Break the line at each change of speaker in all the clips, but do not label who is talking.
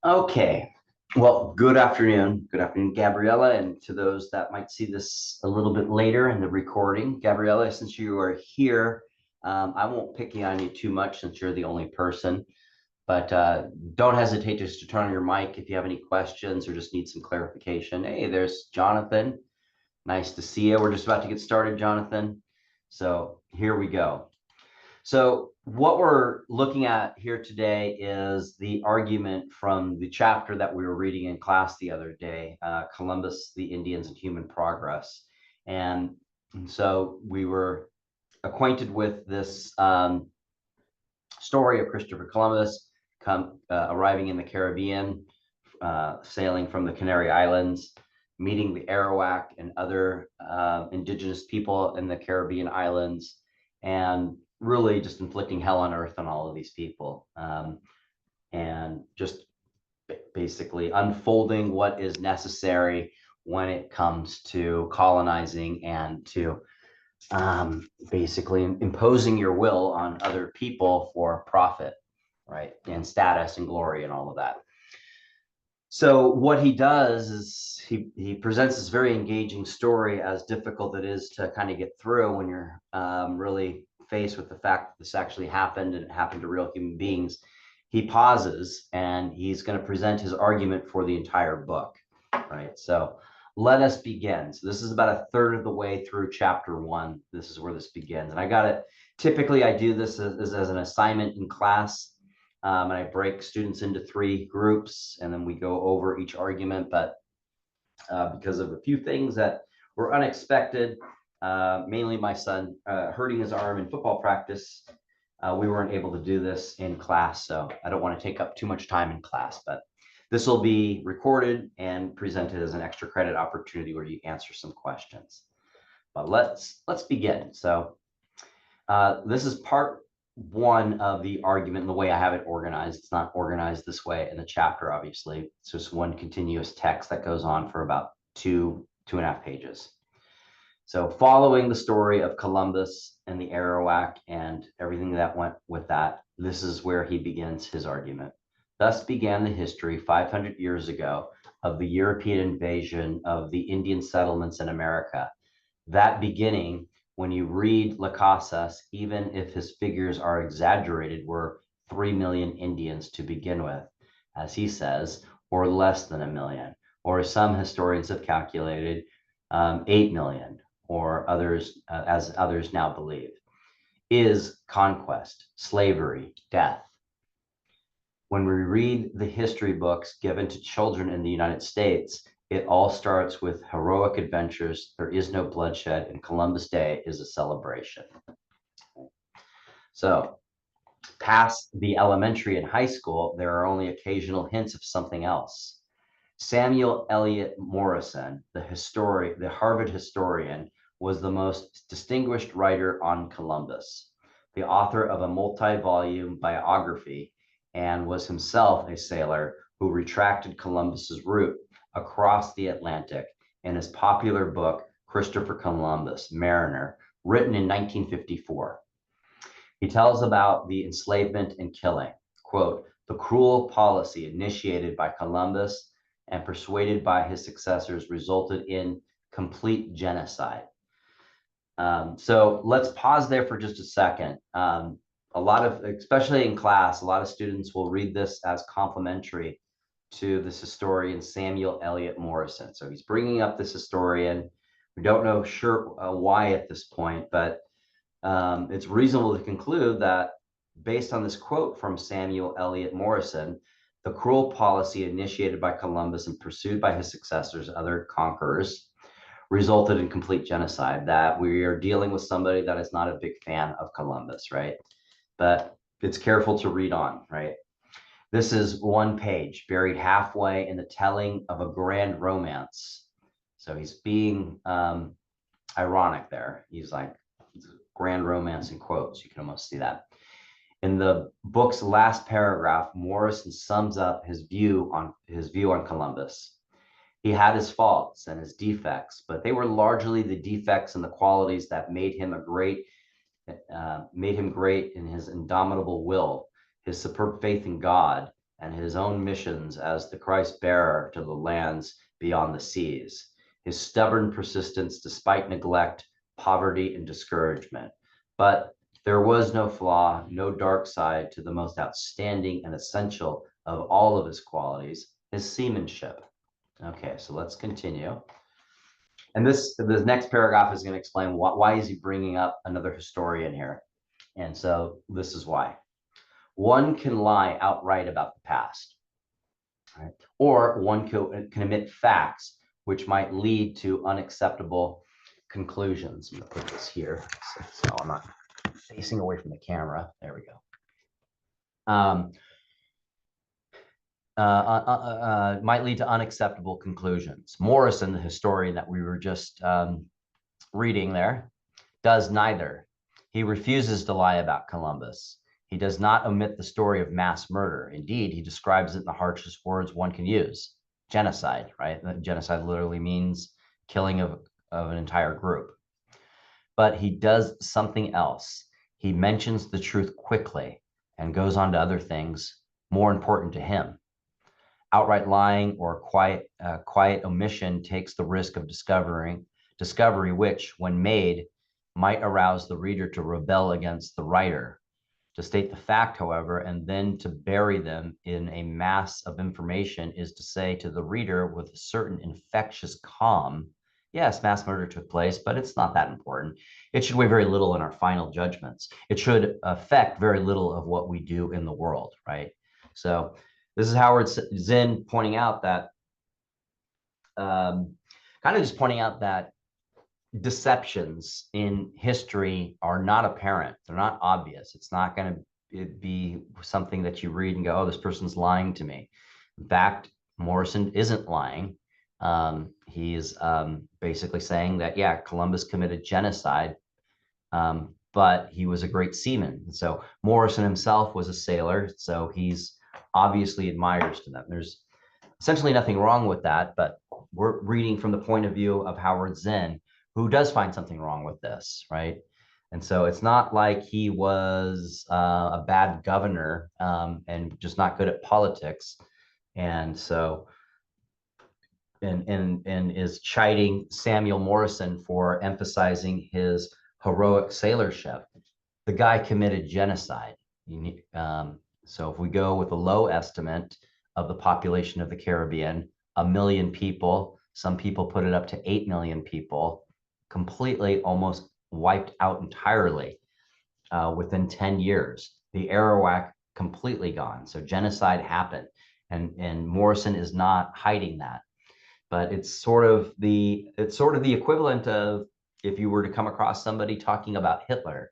Okay. Well, good afternoon. Good afternoon, Gabriella. And to those that might see this a little bit later in the recording, Gabriella, since you are here, I won't pick on you too much since you're the only person, but don't hesitate just to turn on your mic if you have any questions or just need some clarification. Hey, there's Jonathan. Nice to see you. We're just about to get started, Jonathan. So here we go. So what we're looking at here today is the argument from the chapter that we were reading in class the other day, Columbus, the Indians, and Human Progress. And so we were acquainted with this story of Christopher Columbus arriving in the Caribbean, sailing from the Canary Islands, meeting the Arawak and other indigenous people in the Caribbean islands, and really just inflicting hell on earth on all of these people, and just basically unfolding what is necessary when it comes to colonizing and to basically imposing your will on other people for profit, right, and status and glory and all of that. So what he does is he presents this very engaging story, as difficult it is to kind of get through when you're really faced with the fact that this actually happened and it happened to real human beings. He pauses and he's going to present his argument for the entire book, right? So let us begin. So this is about a third of the way through chapter 1. This is where this begins. And I got it. Typically, I do this as an assignment in class. And I break students into 3 groups, and then we go over each argument. But because of a few things that were unexpected, mainly my son hurting his arm in football practice, we weren't able to do this in class. So I don't want to take up too much time in class, but this will be recorded and presented as an extra credit opportunity where you answer some questions. But let's begin. So this is part 1 of the argument in the way I have it organized. It's not organized this way in the chapter, obviously. It's just one continuous text that goes on for about 2.5 pages. So following the story of Columbus and the Arawak and everything that went with that, this is where he begins his argument. Thus began the history 500 years ago of the European invasion of the Indian settlements in America. That beginning, when you read Las Casas, even if his figures are exaggerated, were 3 million Indians to begin with, as he says, or less than 1 million, or some historians have calculated 8 million, or others, as others now believe, is conquest, slavery, death. When we read the history books given to children in the United States, it all starts with heroic adventures. There is no bloodshed, and Columbus Day is a celebration. So, past the elementary and high school, there are only occasional hints of something else. Samuel Eliot Morison, the Harvard historian, was the most distinguished writer on Columbus, the author of a multi-volume biography, and was himself a sailor who retraced Columbus's route across the Atlantic in his popular book, Christopher Columbus, Mariner, written in 1954. He tells about the enslavement and killing, quote, the cruel policy initiated by Columbus and persuaded by his successors resulted in complete genocide. So let's pause there for just a second. A lot of, especially in class, a lot of students will read this as complimentary to this historian, Samuel Eliot Morison. So he's bringing up this historian. We don't know why at this point, but it's reasonable to conclude that based on this quote from Samuel Eliot Morison, the cruel policy initiated by Columbus and pursued by his successors, other conquerors, resulted in complete genocide, that we are dealing with somebody that is not a big fan of Columbus, right? But it's careful to read on, right? This is 1 page, buried halfway in the telling of a grand romance. So he's being ironic there. He's like, grand romance in quotes. You can almost see that. In the book's last paragraph, Morison sums up his view on Columbus. He had his faults and his defects, but they were largely the defects and the qualities that made him great in his indomitable will, his superb faith in God, and his own missions as the Christ bearer to the lands beyond the seas, his stubborn persistence despite neglect, poverty, and discouragement. But there was no flaw, no dark side to the most outstanding and essential of all of his qualities, his seamanship. Okay, so let's continue. And this next paragraph is going to explain why is he bringing up another historian here. And so this is why. One can lie outright about the past, right? Or one can omit facts which might lead to unacceptable conclusions. I'm going to put this here so I'm not facing away from the camera. There we go. Might lead to unacceptable conclusions. Morrison, the historian that we were just reading there, does neither. He refuses to lie about Columbus. He does not omit the story of mass murder. Indeed, he describes it in the harshest words one can use: genocide, right? Genocide literally means killing of an entire group. But he does something else. He mentions the truth quickly and goes on to other things more important to him. Outright lying or quiet omission takes the risk of discovery, which, when made, might arouse the reader to rebel against the writer. To state the fact, however, and then to bury them in a mass of information is to say to the reader with a certain infectious calm, yes, mass murder took place, but it's not that important. It should weigh very little in our final judgments. It should affect very little of what we do in the world, right? So this is Howard Zinn pointing out that, kind of just pointing out that deceptions in history are not apparent. They're not obvious. It's not going to be something that you read and go, oh, this person's lying to me. In fact, Morrison isn't lying. He is basically saying that, yeah, Columbus committed genocide, but he was a great seaman. So Morrison himself was a sailor, so he's obviously admires to them. There's essentially nothing wrong with that, but we're reading from the point of view of Howard Zinn, who does find something wrong with this, right? And so it's not like he was a bad governor and just not good at politics. And so, and is chiding Samuel Morrison for emphasizing his heroic sailorship. The guy committed genocide. So if we go with a low estimate of the population of the Caribbean, 1 million people, some people put it up to 8 million people, completely almost wiped out entirely within 10 years. The Arawak completely gone. So genocide happened, and Morrison is not hiding that. But it's sort of the equivalent of if you were to come across somebody talking about Hitler.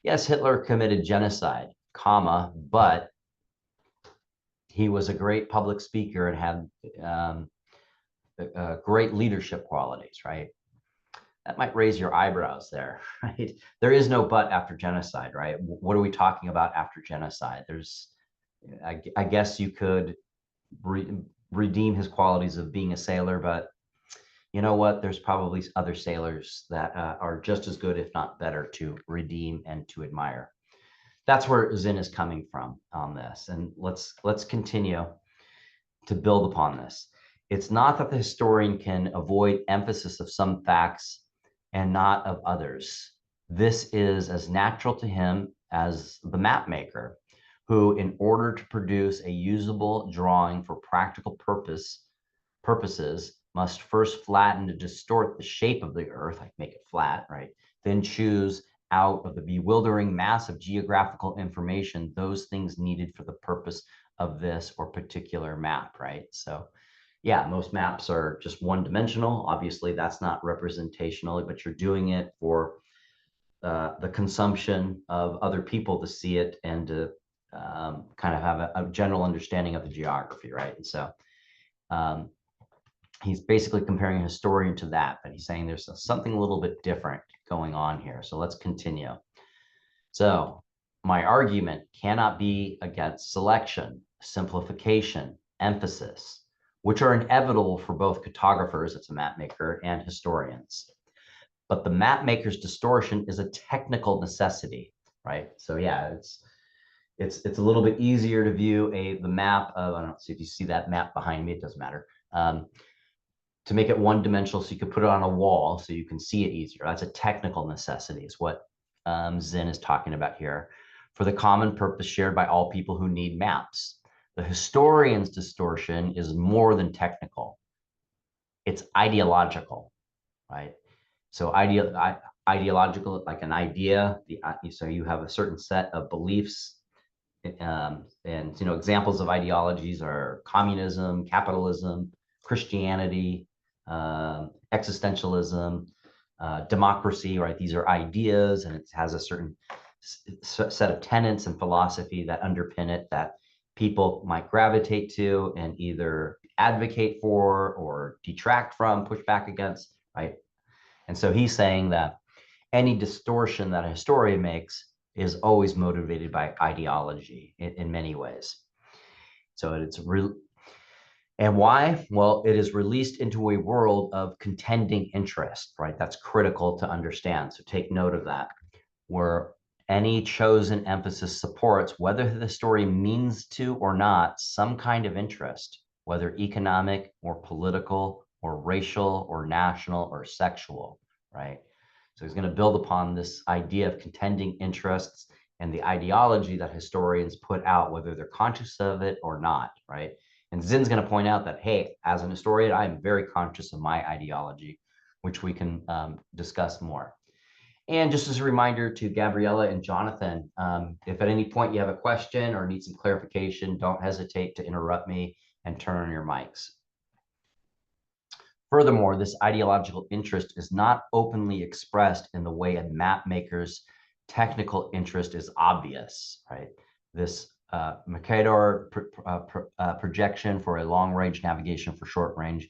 Yes, Hitler committed genocide, comma, but he was a great public speaker and had great leadership qualities, right? That might raise your eyebrows there, right? There is no but after genocide, right? What are we talking about after genocide? I guess you could redeem his qualities of being a sailor, but you know what? There's probably other sailors that are just as good, if not better, to redeem and to admire. That's where Zinn is coming from on this. And let's continue to build upon this. It's not that the historian can avoid emphasis of some facts and not of others. This is as natural to him as the map maker, who, in order to produce a usable drawing for practical purposes, must first flatten and distort the shape of the earth, like make it flat, right? Then choose out of the bewildering mass of geographical information those things needed for the purpose of this or particular map, right? So yeah, most maps are just one-dimensional. Obviously, that's not representational, but you're doing it for the consumption of other people to see it and to kind of have a general understanding of the geography, right? And so he's basically comparing a historian to that, but he's saying there's something a little bit different going on here. So let's continue. So my argument cannot be against selection, simplification, emphasis, which are inevitable for both cartographers, that's a map maker, and historians. But the map maker's distortion is a technical necessity, right? So yeah, it's a little bit easier to view the map of, I don't see if you see that map behind me, it doesn't matter. To make it one dimensional so you can put it on a wall so you can see it easier. That's a technical necessity, is what Zinn is talking about here, for the common purpose shared by all people who need maps. The historian's distortion is more than technical. It's ideological, right? So ideological, like an idea, so you have a certain set of beliefs, and examples of ideologies are communism, capitalism, Christianity, existentialism, democracy, right? These are ideas, and it has a certain set of tenets and philosophy that underpin it, that people might gravitate to and either advocate for or detract from, push back against, right? And so he's saying that any distortion that a historian makes is always motivated by ideology in many ways. So it's real. And why? Well, it is released into a world of contending interest, right? That's critical to understand. So take note of that, where any chosen emphasis supports, whether the story means to or not, some kind of interest, whether economic or political or racial or national or sexual, right? So he's going to build upon this idea of contending interests and the ideology that historians put out, whether they're conscious of it or not, right? And Zinn's going to point out that, hey, as an historian, I am very conscious of my ideology, which we can discuss more. And just as a reminder to Gabriella and Jonathan, if at any point you have a question or need some clarification, don't hesitate to interrupt me and turn on your mics. Furthermore, this ideological interest is not openly expressed in the way a map maker's technical interest is obvious, right? This Mercator projection for a long-range navigation for short-range,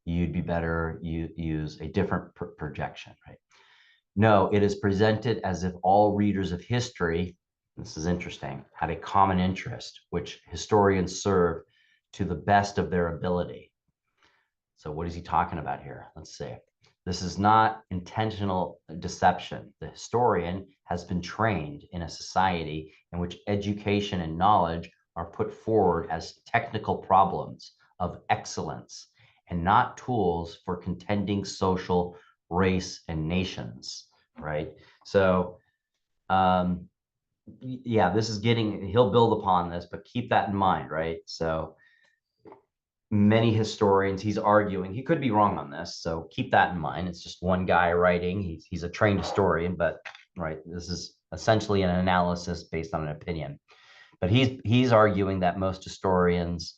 you'd be better use a different projection, right? No, it is presented as if all readers of history, this is interesting, had a common interest, which historians serve to the best of their ability. So what is he talking about here? Let's see. This is not intentional deception. The historian has been trained in a society in which education and knowledge are put forward as technical problems of excellence and not tools for contending social, race, and nations, right? So, yeah, this is he'll build upon this, but keep that in mind, right? So many historians, he's arguing, he could be wrong on this, so keep that in mind. It's just one guy writing. He's a trained historian, but right, this is essentially an analysis based on an opinion. But he's arguing that most historians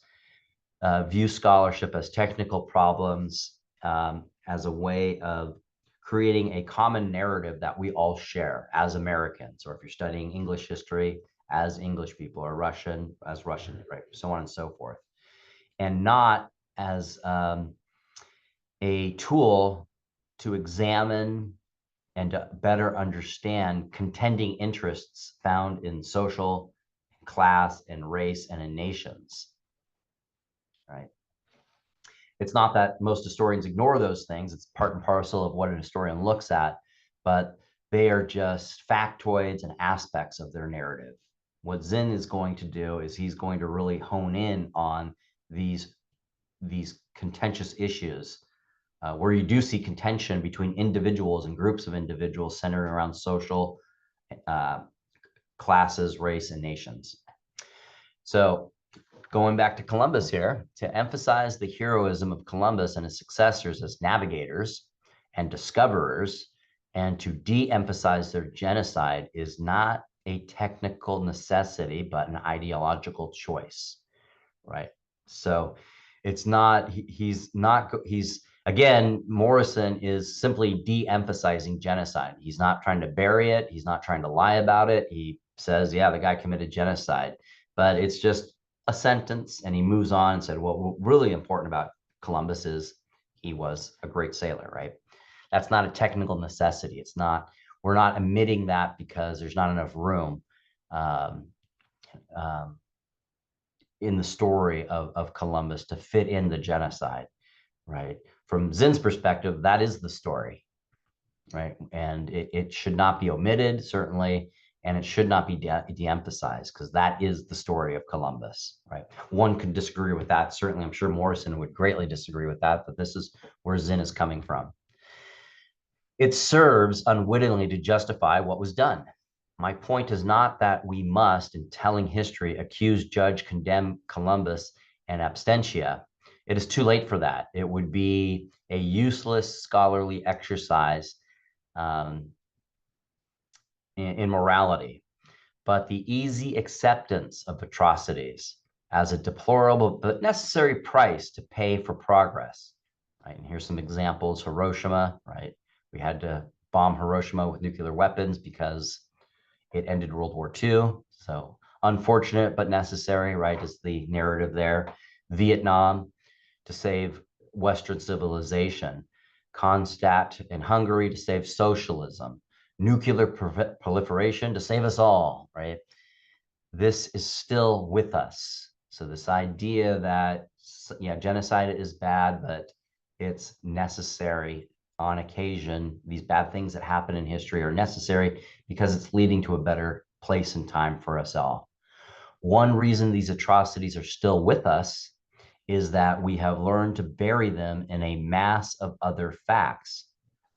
view scholarship as technical problems, as a way of creating a common narrative that we all share as Americans, or if you're studying English history, as English people, or Russian as Russian, right? So on and so forth. And not as a tool to examine and to better understand contending interests found in social, class, and race, and in nations, right? It's not that most historians ignore those things. It's part and parcel of what a historian looks at, but they are just factoids and aspects of their narrative. What Zinn is going to do is he's going to really hone in on these contentious issues, where you do see contention between individuals and groups of individuals centered around social, classes, race, and nations. So going back to Columbus here, to emphasize the heroism of Columbus and his successors as navigators and discoverers, and to de-emphasize their genocide is not a technical necessity, but an ideological choice, right? So it's not, he's again, Morrison is simply de-emphasizing genocide. He's not trying to bury it. He's not trying to lie about it. He says, yeah, the guy committed genocide, but it's just a sentence, and he moves on and said, well, what's really important about Columbus is he was a great sailor, right? That's not a technical necessity. It's not, we're not omitting that because there's not enough room in the story of Columbus to fit in the genocide, right? From Zinn's perspective, that is the story, right? And it should not be omitted, certainly. and it should not be de-emphasized because that is the story of Columbus, right? One could disagree with that. Certainly, I'm sure Morrison would greatly disagree with that, but this is where Zinn is coming from. It serves unwittingly to justify what was done. My point is not that we must, in telling history, accuse, judge, condemn Columbus and absentia. It is too late for that. It would be a useless scholarly exercise in morality, but the easy acceptance of atrocities as a deplorable but necessary price to pay for progress. Right? And here's some examples. Hiroshima, right? We had to bomb Hiroshima with nuclear weapons because it ended World War II. So unfortunate but necessary, right, is the narrative there. Vietnam, to save Western civilization. Kronstadt in Hungary to save socialism. Nuclear proliferation to save us all, right? This is still with us. So this idea that, yeah, genocide is bad, but it's necessary on occasion. These bad things that happen in history are necessary because it's leading to a better place and time for us all. One reason these atrocities are still with us is that we have learned to bury them in a mass of other facts.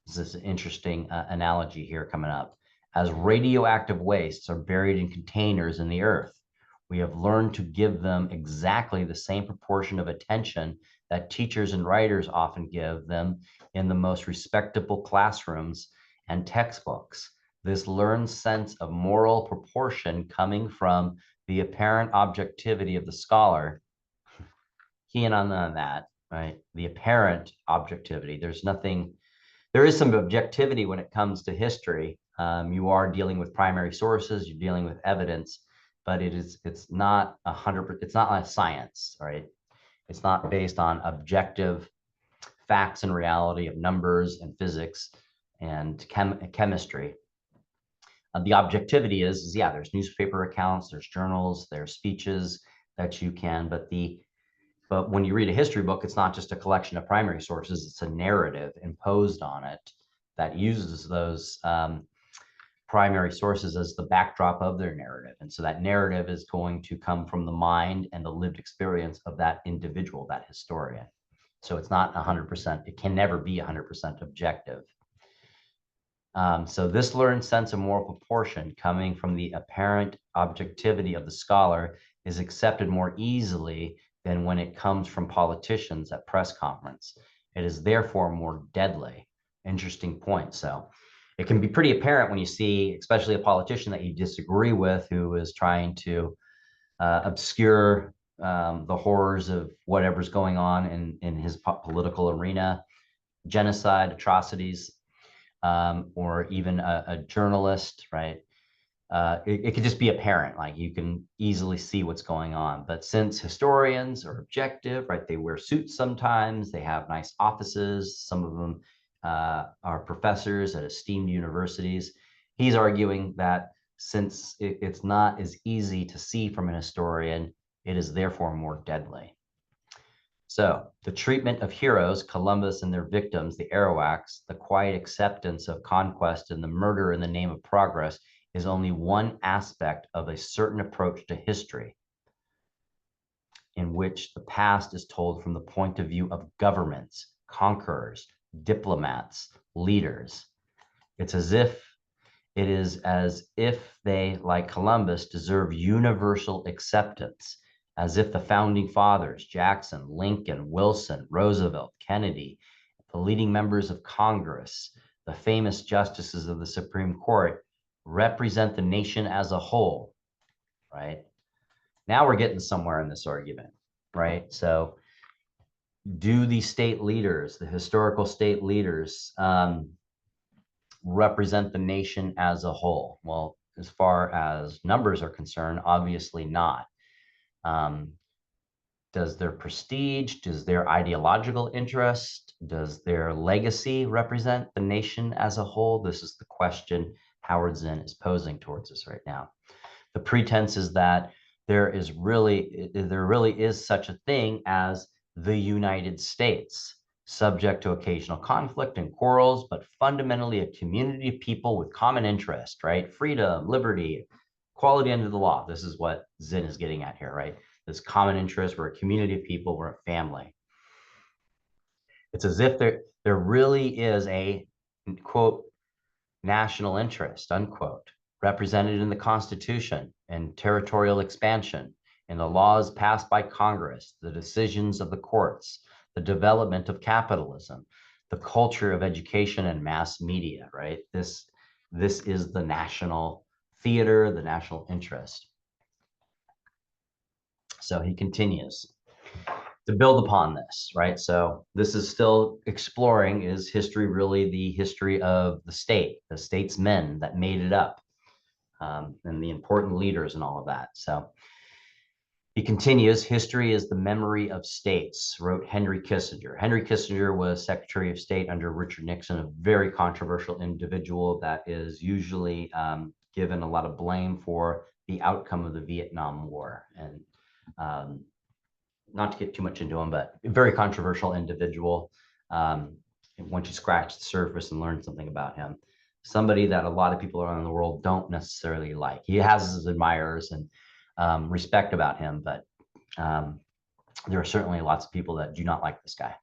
This is an interesting analogy here coming up. As radioactive wastes are buried in containers in the earth, we have learned to give them exactly the same proportion of attention that teachers and writers often give them in the most respectable classrooms and textbooks. This learned sense of moral proportion coming from the apparent objectivity of the scholar, keying on that, right? The apparent objectivity. There is some objectivity when it comes to history. You are dealing with primary sources, you're dealing with evidence, but it's not 100%, it's not like science, right? It's not based on objective facts and reality of numbers and physics and chemistry. The objectivity is, yeah, there's newspaper accounts, there's journals, there's speeches that you can, but when you read a history book, it's not just a collection of primary sources, it's a narrative imposed on it that uses those primary sources as the backdrop of their narrative. And so that narrative is going to come from the mind and the lived experience of that individual, that historian. So it's not 100%, it can never be 100% objective. So this learned sense of moral proportion coming from the apparent objectivity of the scholar is accepted more easily than when it comes from politicians at press conference. It is therefore more deadly. Interesting point. So it can be pretty apparent when you see, especially a politician that you disagree with who is trying to obscure the horrors of whatever's going on in his political arena, genocide, atrocities, or even a journalist, right? It could just be apparent, like you can easily see what's going on. But since historians are objective, right, they wear suits sometimes, they have nice offices, some of them are professors at esteemed universities. He's arguing that since it's not as easy to see from an historian, it is therefore more deadly. So the treatment of heroes, Columbus and their victims, the Arawaks, the quiet acceptance of conquest and the murder in the name of progress is only one aspect of a certain approach to history in which the past is told from the point of view of governments, conquerors, diplomats, leaders. It is as if they, like Columbus, deserve universal acceptance, as if the founding fathers, Jackson, Lincoln, Wilson, Roosevelt, Kennedy, the leading members of Congress, the famous justices of the Supreme Court, represent the nation as a whole, right? Now we're getting somewhere in this argument, right? So do the state leaders, the historical state leaders, represent the nation as a whole? Well, as far as numbers are concerned, obviously not. Does their prestige, does their ideological interest, does their legacy represent the nation as a whole? This is the question Howard Zinn is posing towards us right now. The pretense is that there really is such a thing as the United States. subject to occasional conflict and quarrels, but fundamentally a community of people with common interest, right? Freedom, liberty, equality under the law. This is what Zinn is getting at here, right? This common interest, we're a community of people, we're a family. It's as if there really is a, quote, national interest, unquote, represented in the Constitution and territorial expansion, in the laws passed by Congress, the decisions of the courts, the development of capitalism, the culture of education and mass media, right? This is the national theater, the national interest. So he continues to build upon this, right? So this is still exploring, is history really the history of the statesmen that made it up, and the important leaders and all of that. So he continues, history is the memory of states, wrote Henry Kissinger. Henry Kissinger was Secretary of State under Richard Nixon, a very controversial individual that is usually given a lot of blame for the outcome of the Vietnam War. And not to get too much into him, but a very controversial individual. Once you scratch the surface and learn something about him, somebody that a lot of people around the world don't necessarily like. He has his admirers and respect about him, but there are certainly lots of people that do not like this guy.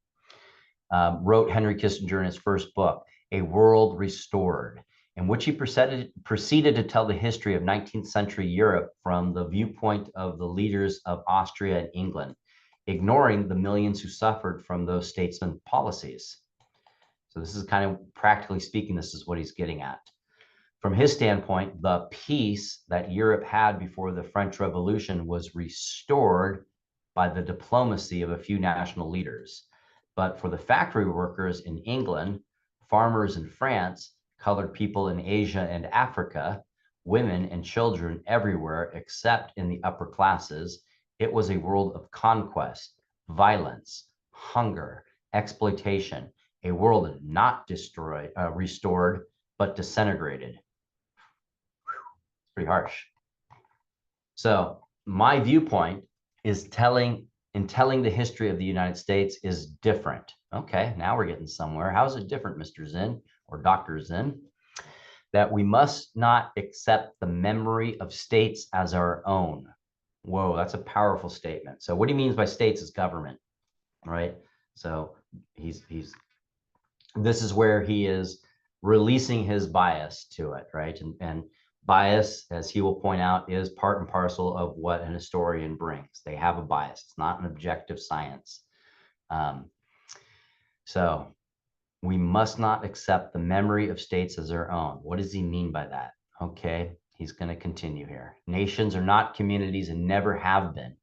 Wrote Henry Kissinger in his first book, A World Restored, in which he proceeded to tell the history of 19th century Europe from the viewpoint of the leaders of Austria and England, ignoring the millions who suffered from those statesmen' policies. So this is kind of, practically speaking, this is what he's getting at. From his standpoint, the peace that Europe had before the French Revolution was restored by the diplomacy of a few national leaders. But for the factory workers in England, farmers in France, colored people in Asia and Africa, women and children everywhere except in the upper classes, it was a world of conquest, violence, hunger, exploitation, a world not restored, but disintegrated. It's pretty harsh. So my viewpoint is telling the history of the United States is different. Okay, now we're getting somewhere. How is it different, Mr. Zinn or Dr. Zinn? That we must not accept the memory of states as our own. Whoa, that's a powerful statement. So what he means by states is government, right? So this is where he is releasing his bias to it, right? And bias, as he will point out, is part and parcel of what an historian brings. They have a bias. It's not an objective science. So we must not accept the memory of states as our own. What does he mean by that? Okay, he's going to continue here. Nations are not communities and never have been.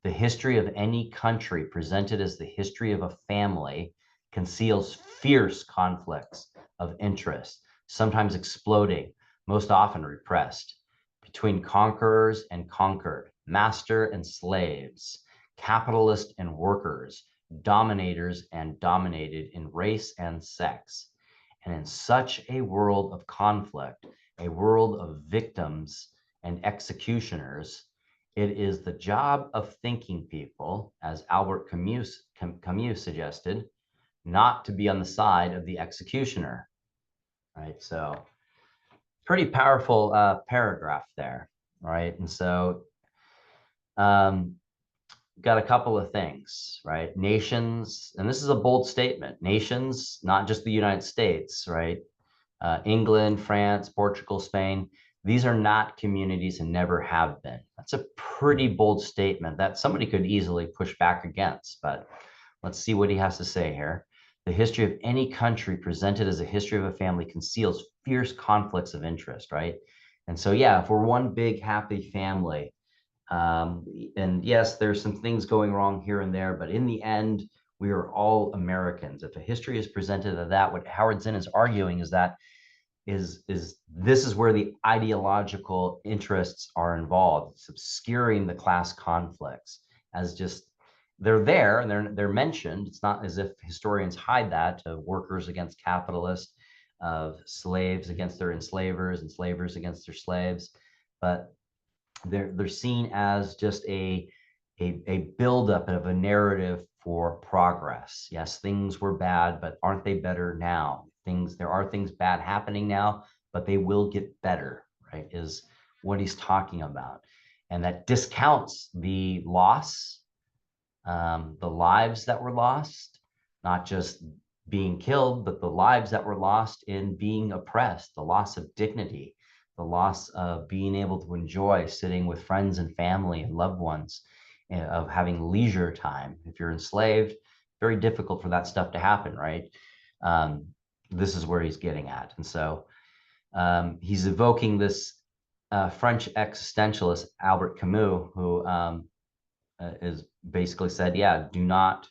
The history of any country presented as the history of a family conceals fierce conflicts of interest, sometimes exploding, most often repressed, between conquerors and conquered, master and slaves, capitalist and workers, dominators and dominated in race and sex. And in such a world of conflict, a world of victims and executioners, it is the job of thinking people, as Albert Camus suggested, not to be on the side of the executioner. Right, so pretty powerful paragraph there, right? And so got a couple of things, right? Nations, and this is a bold statement, nations, not just the United States, right? England, France, Portugal, Spain, these are not communities and never have been. That's a pretty bold statement that somebody could easily push back against, but let's see what he has to say here. The history of any country presented as a history of a family conceals fierce conflicts of interest, right? And so, yeah, if we're one big happy family, and yes, there's some things going wrong here and there, but in the end, we are all Americans. If a history is presented of that, what Howard Zinn is arguing is that this is where the ideological interests are involved. It's obscuring the class conflicts as just they're there and they're mentioned. It's not as if historians hide that, of workers against capitalists, of slaves against their enslavers, enslavers against their slaves, but they're seen as just a a buildup of a narrative for progress. Yes, things were bad, but aren't they better now? There are things bad happening now, but they will get better, right? Is what he's talking about. And that discounts the loss, the lives that were lost, not just being killed, but the lives that were lost in being oppressed, the loss of dignity, the loss of being able to enjoy sitting with friends and family and loved ones, of having leisure time. If you're enslaved, very difficult for that stuff to happen, right? Um, this is where he's getting at. And so he's evoking this French existentialist, Albert Camus, who is basically said, yeah, do not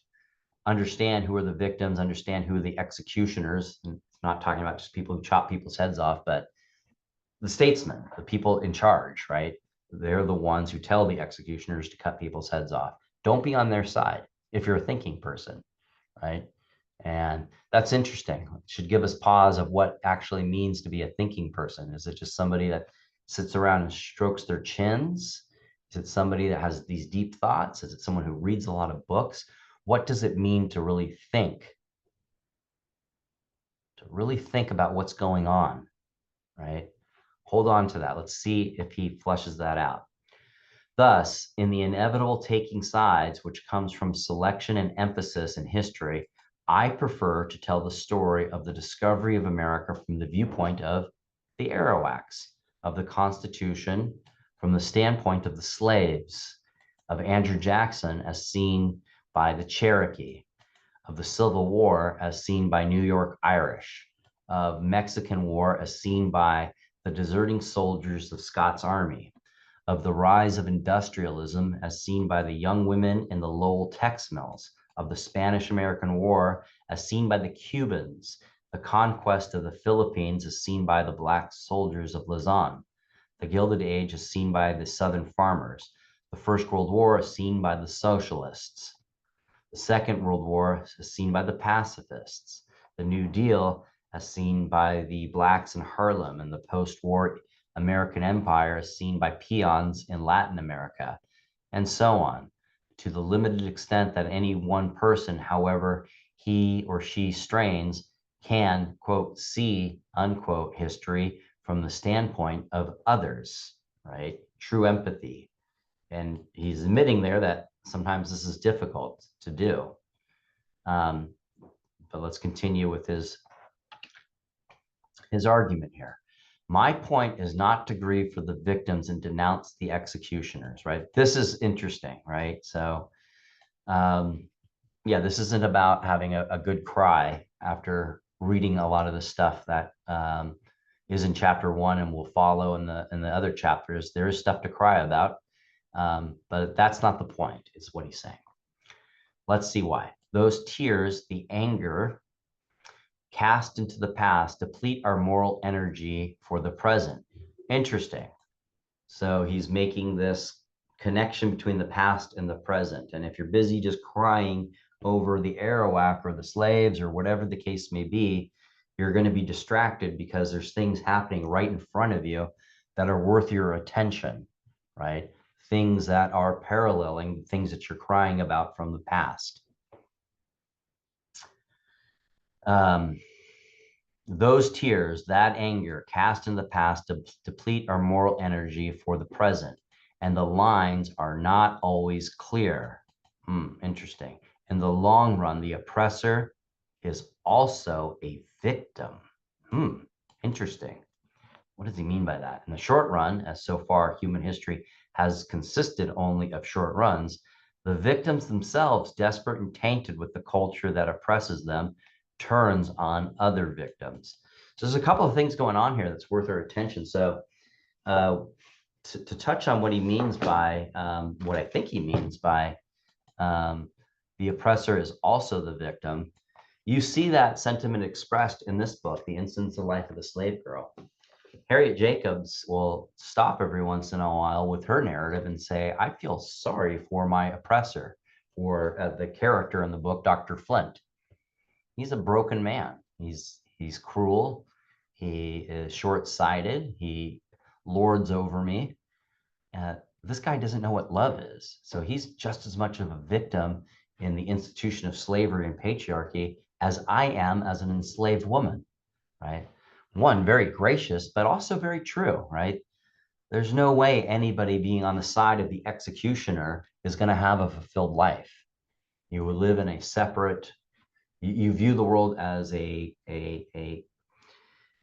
understand who are the victims, understand who are the executioners. And it's not talking about just people who chop people's heads off, but the statesmen, the people in charge, right? They're the ones who tell the executioners to cut people's heads off. Don't be on their side if you're a thinking person, right? And that's interesting. It should give us pause of what actually means to be a thinking person. Is it just somebody that sits around and strokes their chins? Is it somebody that has these deep thoughts? Is it someone who reads a lot of books? What does it mean to really think? To really think about what's going on, right? Hold on to that. Let's see if he fleshes that out. Thus, in the inevitable taking sides, which comes from selection and emphasis in history, I prefer to tell the story of the discovery of America from the viewpoint of the Arawaks, of the Constitution, from the standpoint of the slaves, of Andrew Jackson as seen by the Cherokee, of the Civil War as seen by New York Irish, of Mexican War as seen by the deserting soldiers of Scott's army, of the rise of industrialism as seen by the young women in the Lowell Tex mills, of the Spanish-American War as seen by the Cubans, the conquest of the Philippines as seen by the Black soldiers of Luzon, the Gilded Age as seen by the Southern farmers, the First World War as seen by the socialists, the Second World War as seen by the pacifists, the New Deal as seen by the Blacks in Harlem, and the post-war American empire as seen by peons in Latin America, and so on, to the limited extent that any one person, however he or she strains, can, quote, see, unquote, history from the standpoint of others, right? True empathy. And he's admitting there that sometimes this is difficult to do. But let's continue with his argument here. My point is not to grieve for the victims and denounce the executioners, right? This is interesting, right? So, yeah, this isn't about having a good cry after reading a lot of the stuff that is in chapter 1 and will follow in the other chapters. There is stuff to cry about, but that's not the point, is what he's saying. Let's see why. Those tears, the anger, cast into the past, deplete our moral energy for the present. Interesting. So he's making this connection between the past and the present. And if you're busy just crying over the Arawak or the slaves or whatever the case may be, you're going to be distracted because there's things happening right in front of you that are worth your attention, right? Things that are paralleling things that you're crying about from the past. Those tears, that anger cast in the past deplete our moral energy for the present, and the lines are not always clear. Interesting. In the long run, the oppressor is also a victim. Interesting. What does he mean by that? In the short run, as so far human history has consisted only of short runs, the victims themselves, desperate and tainted with the culture that oppresses them, turns on other victims. So there's a couple of things going on here that's worth our attention. So to touch on what he means by, what I think he means by the oppressor is also the victim, you see that sentiment expressed in this book, The Incidents of the Life of the Slave Girl. Harriet Jacobs will stop every once in a while with her narrative and say, I feel sorry for my oppressor, for the character in the book, Dr. Flint. He's a broken man. He's cruel. He is short-sighted. He lords over me. this guy doesn't know what love is. So he's just as much of a victim in the institution of slavery and patriarchy as I am as an enslaved woman, right? One, very gracious, but also very true, right? There's no way anybody being on the side of the executioner is going to have a fulfilled life. You will live in a separate, you view the world as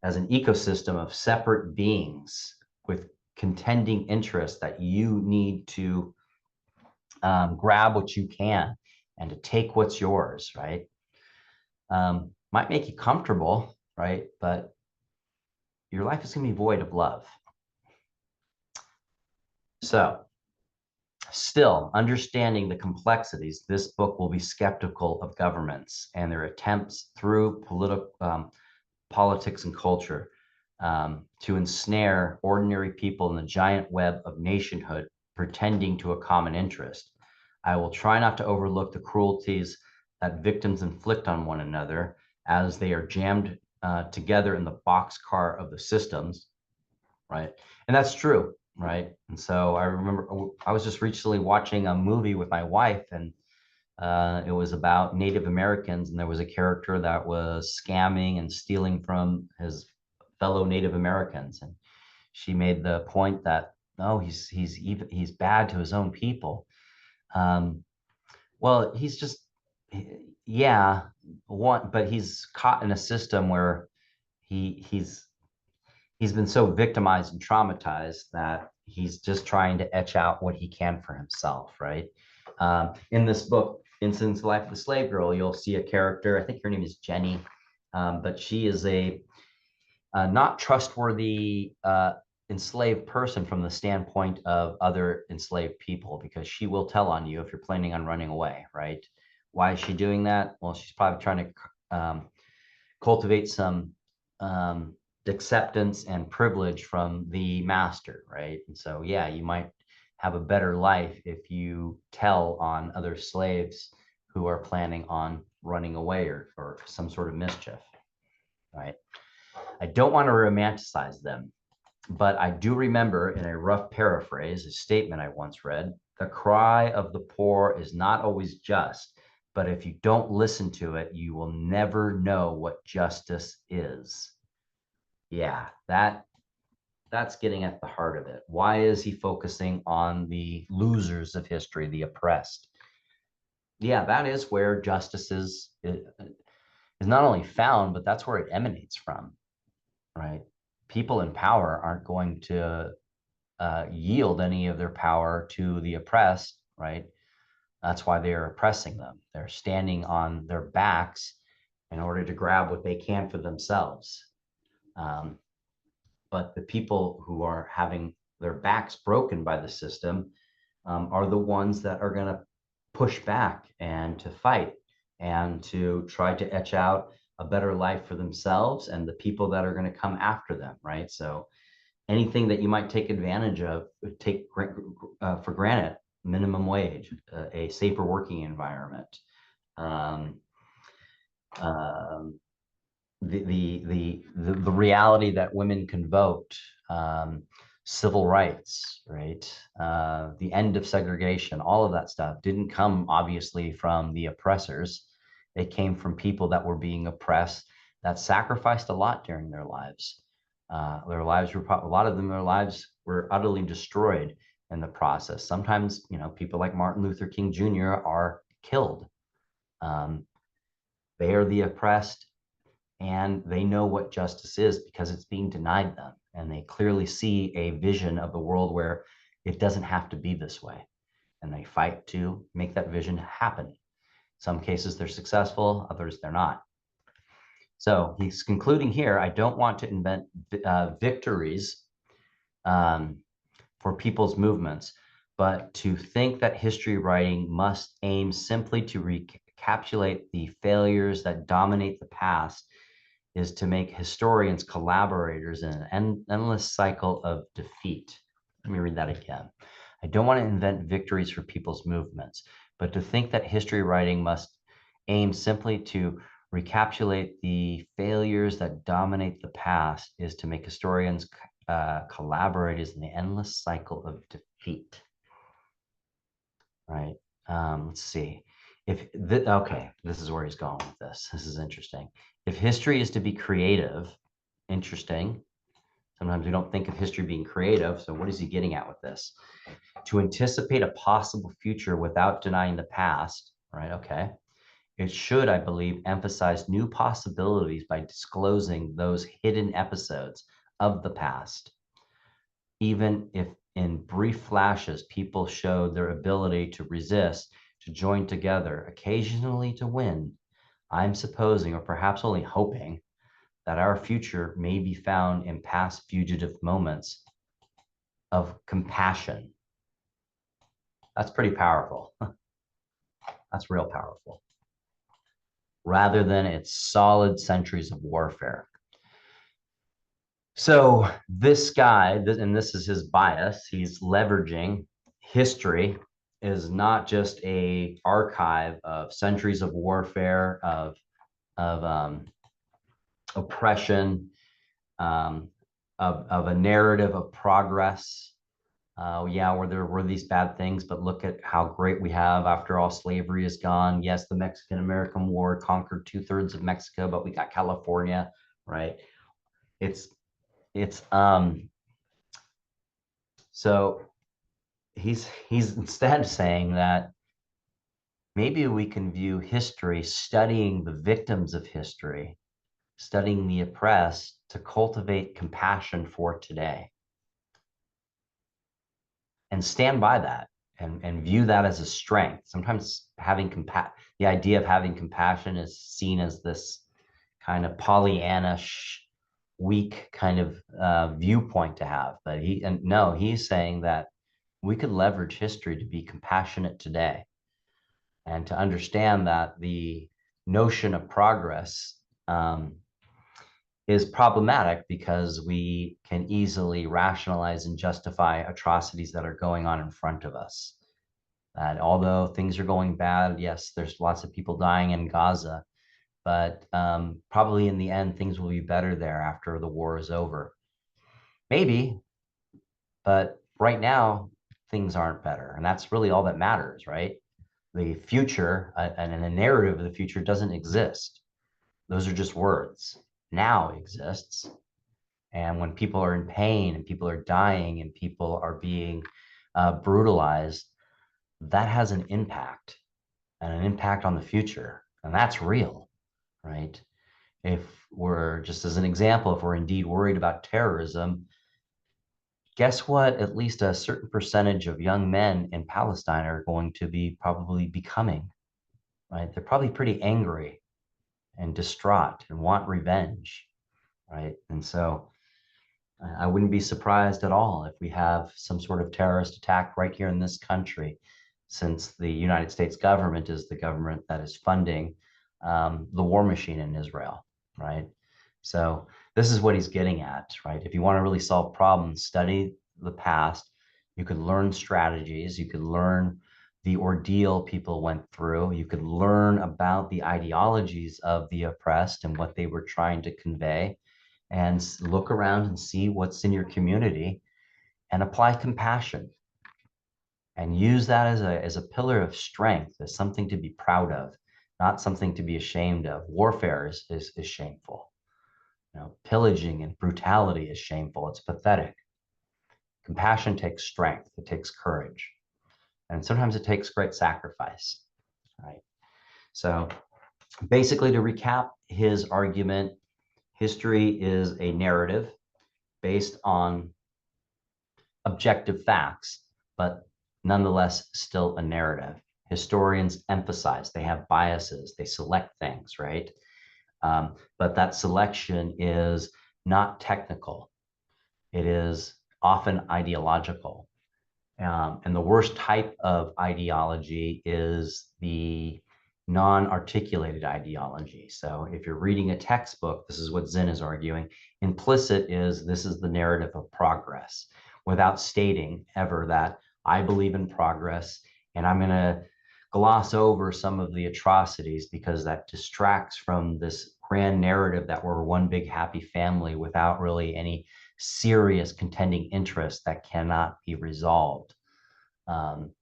as an ecosystem of separate beings with contending interests that you need to grab what you can and to take what's yours, right? Might make you comfortable, right? But your life is going to be void of love. So, still, understanding the complexities, this book will be skeptical of governments and their attempts through politics and culture to ensnare ordinary people in the giant web of nationhood, pretending to a common interest. I will try not to overlook the cruelties that victims inflict on one another as they are jammed together in the boxcar of the systems, right? And that's true, right? And so I remember I was just recently watching a movie with my wife, and it was about Native Americans, and there was a character that was scamming and stealing from his fellow Native Americans, and she made the point that no, he's bad to his own people. Um, well, he's just yeah, but he's caught in a system where he's been so victimized and traumatized that he's just trying to etch out what he can for himself, right? In this book, Incidents of the Life of the Slave Girl, you'll see a character, I think her name is Jenny, but she is a not trustworthy enslaved person from the standpoint of other enslaved people, because she will tell on you if you're planning on running away, right? Why is she doing that? Well, she's probably trying to cultivate some acceptance and privilege from the master, right? And so, yeah, you might have a better life if you tell on other slaves who are planning on running away or some sort of mischief, right? I don't want to romanticize them, but I do remember in a rough paraphrase, a statement I once read, the cry of the poor is not always just, but if you don't listen to it, you will never know what justice is. Yeah, that's getting at the heart of it. Why is he focusing on the losers of history, the oppressed? Yeah, that is where justice is not only found, but that's where it emanates from, right? People in power aren't going to yield any of their power to the oppressed, right? That's why they're oppressing them. They're standing on their backs in order to grab what they can for themselves. But the people who are having their backs broken by the system are the ones that are going to push back and to fight and to try to etch out a better life for themselves and the people that are going to come after them, right? So anything that you might take advantage of, take for granted, minimum wage, a safer working environment, um, um, the reality that women can vote, civil rights, right? The end of segregation, all of that stuff didn't come obviously from the oppressors. It came from people that were being oppressed that sacrificed a lot during their lives. Their lives were a lot of them. Their lives were utterly destroyed in the process. Sometimes, people like Martin Luther King Jr. are killed. They are the oppressed, and they know what justice is because it's being denied them. And they clearly see a vision of the world where it doesn't have to be this way. And they fight to make that vision happen. Some cases they're successful, others they're not. So he's concluding here, I don't want to invent victories for people's movements, but to think that history writing must aim simply to recapitulate the failures that dominate the past is to make historians collaborators in an endless cycle of defeat. Let me read that again. I don't want to invent victories for people's movements, but to think that history writing must aim simply to recapitulate the failures that dominate the past is to make historians collaborators in the endless cycle of defeat. right? Let's see. Okay, this is where he's going with this. This is interesting. If history is to be creative, interesting. Sometimes we don't think of history being creative. So what is he getting at with this? To anticipate a possible future without denying the past, right? Okay. It should, I believe, emphasize new possibilities by disclosing those hidden episodes of the past. Even if in brief flashes, people showed their ability to resist, to join together, occasionally to win, I'm supposing, or perhaps only hoping, that our future may be found in past fugitive moments of compassion. That's pretty powerful. That's real powerful. Rather than its solid centuries of warfare. So this guy, and this is his bias, he's leveraging history is not just a archive of centuries of warfare, of oppression, um, of a narrative of progress. Yeah, where there were these bad things, but look at how great we have after all slavery is gone. Yes, the Mexican-American War conquered 2/3 of Mexico, but we got California, right? It's it's so he's instead saying that maybe we can view history, studying the victims of history, studying the oppressed to cultivate compassion for today and stand by that and view that as a strength. Sometimes the idea of having compassion is seen as this kind of Pollyanna-ish, weak kind of viewpoint to have. But no, he's saying that we could leverage history to be compassionate today and to understand that the notion of progress is problematic because we can easily rationalize and justify atrocities that are going on in front of us. That although things are going bad, yes, there's lots of people dying in Gaza, but probably in the end, things will be better there after the war is over. Maybe, but right now, things aren't better. And that's really all that matters, right? The future and a narrative of the future doesn't exist. Those are just words. Now exists. And when people are in pain and people are dying and people are being brutalized, that has an impact and an impact on the future. And that's real, right? If we're, just as an example, if we're indeed worried about terrorism, guess what? At least a certain percentage of young men in Palestine are going to be probably becoming, right? They're probably pretty angry and distraught and want revenge, right? And so I wouldn't be surprised at all if we have some sort of terrorist attack right here in this country, since the United States government is the government that is funding the war machine in Israel, right? So this is what he's getting at, right? If you want to really solve problems, study the past. You could learn strategies. You could learn the ordeal people went through. You could learn about the ideologies of the oppressed and what they were trying to convey, and look around and see what's in your community and apply compassion and use that as a pillar of strength, as something to be proud of, not something to be ashamed of. Warfare is shameful. You know, pillaging and brutality is shameful. It's pathetic. Compassion takes strength. It takes courage. And sometimes it takes great sacrifice, right? So basically, to recap his argument, history is a narrative based on objective facts, but nonetheless still a narrative. Historians emphasize they have biases, they select things, right? But that selection is not technical. It is often ideological. And the worst type of ideology is the non-articulated ideology. So if you're reading a textbook, this is what Zinn is arguing. Implicit is this is the narrative of progress, without stating ever that I believe in progress and I'm going to gloss over some of the atrocities because that distracts from this grand narrative that we're one big happy family without really any serious contending interest that cannot be resolved. Um,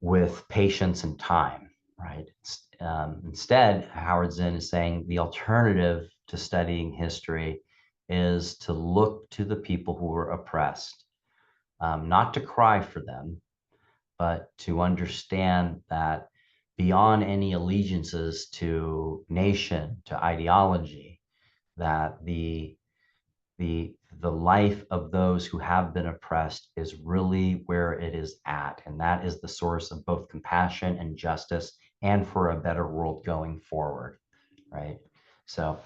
with patience and time, right? Instead, Howard Zinn is saying the alternative to studying history is to look to the people who were oppressed, not to cry for them, but to understand that beyond any allegiances to nation, to ideology, that the life of those who have been oppressed is really where it is at. And that is the source of both compassion and justice and for a better world going forward, right? So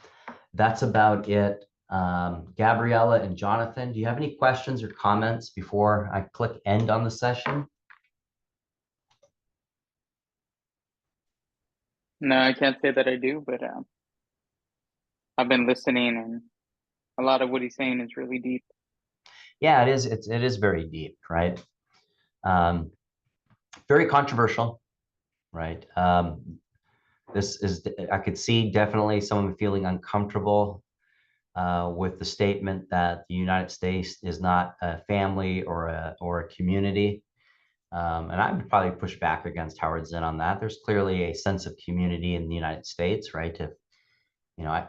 that's about it. Gabriella and Jonathan, do you have any questions or comments before I click end on the session?
No, I can't say that I do, but I've been listening, and a lot of what he's saying is really deep.
Yeah, it is. It is very deep, right? Very controversial, right? This is, I could see definitely someone feeling uncomfortable with the statement that the United States is not a family or a community. And I would probably push back against Howard Zinn on that. There's clearly a sense of community in the United States, right? If, I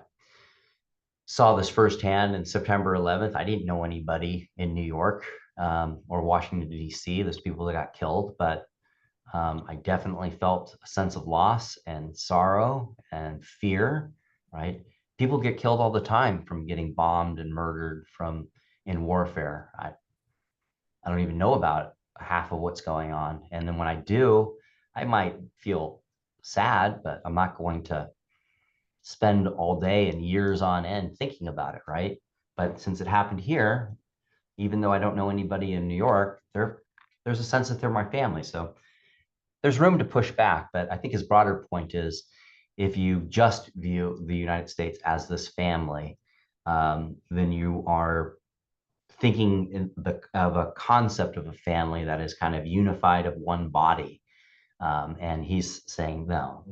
saw this firsthand in September 11th. I didn't know anybody in New York or Washington, D.C. There's people that got killed, but I definitely felt a sense of loss and sorrow and fear, right? People get killed all the time from getting bombed and murdered from in warfare. I don't even know about half of what's going on. And then when I do, I might feel sad, but I'm not going to spend all day and years on end thinking about it, right? But since it happened here, even though I don't know anybody in New York, there's a sense that they're my family. So there's room to push back. But I think his broader point is if you just view the United States as this family, then you are thinking of a concept of a family that is kind of unified of one body. And he's saying no.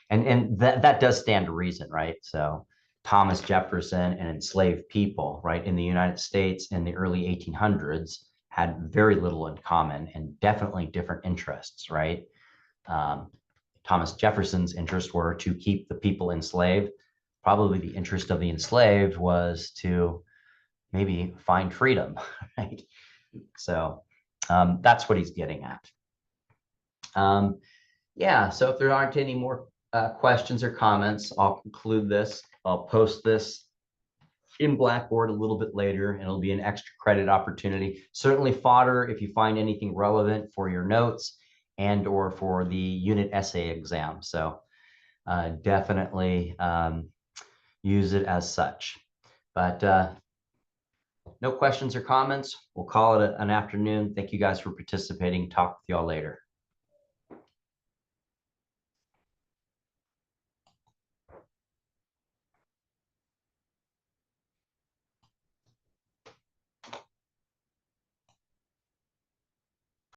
and that does stand to reason, right? So Thomas Jefferson and enslaved people, right, in the United States in the early 1800s had very little in common and definitely different interests, right? Um, Thomas Jefferson's interests were to keep the people enslaved. Probably the interest of the enslaved was to maybe find freedom, right? So that's what he's getting at. Yeah, so if there aren't any more questions or comments, I'll conclude this. I'll post this in Blackboard a little bit later, and it'll be an extra credit opportunity. Certainly fodder if you find anything relevant for your notes and or for the unit essay exam. So definitely use it as such. But no questions or comments. We'll call it an afternoon. Thank you guys for participating. Talk with y'all later.